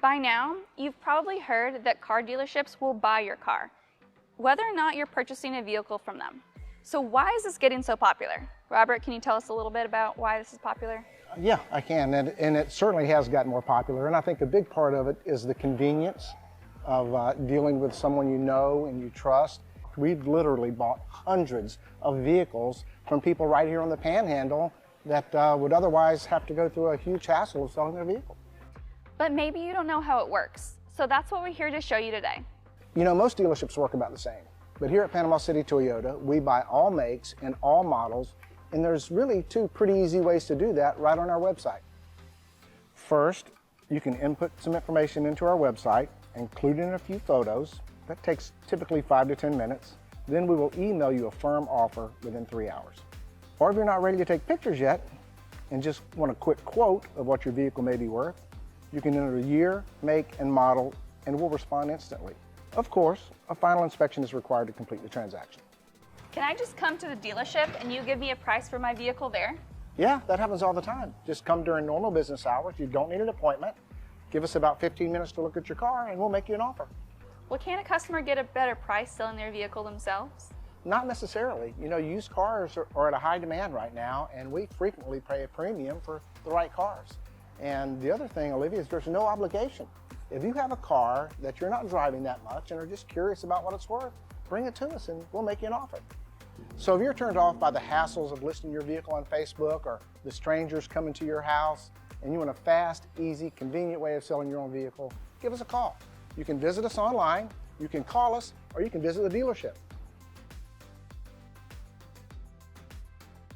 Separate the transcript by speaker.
Speaker 1: By now, you've probably heard that car dealerships will buy your car, whether or not you're purchasing a vehicle from them. So why is this getting so popular? Robert, can you tell us a little bit about why this is popular?
Speaker 2: Yeah, I can, and it certainly has gotten more popular, and I think a big part of it is the convenience of dealing with someone you know and you trust. We've literally bought hundreds of vehicles from people right here on the Panhandle that would otherwise have to go through a huge hassle of selling their vehicle.
Speaker 1: But maybe you don't know how it works, so that's what we're here to show you today.
Speaker 2: You know, most dealerships work about the same, but here at Panama City Toyota, we buy all makes and all models, and there's really two pretty easy ways to do that right on our website. First, you can input some information into our website, including a few photos. That takes typically 5 to 10 minutes. Then we will email you a firm offer within 3 hours. Or if you're not ready to take pictures yet and just want a quick quote of what your vehicle may be worth, you can enter the year, make, and model, and we'll respond instantly. Of course, a final inspection is required to complete the transaction.
Speaker 1: Can I just come to the dealership and you give me a price for my vehicle there?
Speaker 2: Yeah, that happens all the time. Just come during normal business hours. You don't need an appointment. Give us about 15 minutes to look at your car and we'll make you an offer.
Speaker 1: Well, can a customer get a better price selling their vehicle themselves?
Speaker 2: Not necessarily. You know, used cars are at a high demand right now, and we frequently pay a premium for the right cars. And the other thing, Olivia, is there's no obligation. If you have a car that you're not driving that much and are just curious about what it's worth, bring it to us and we'll make you an offer. So if you're turned off by the hassles of listing your vehicle on Facebook or the strangers coming to your house and you want a fast, easy, convenient way of selling your own vehicle, give us a call. You can visit us online, you can call us, or you can visit the dealership.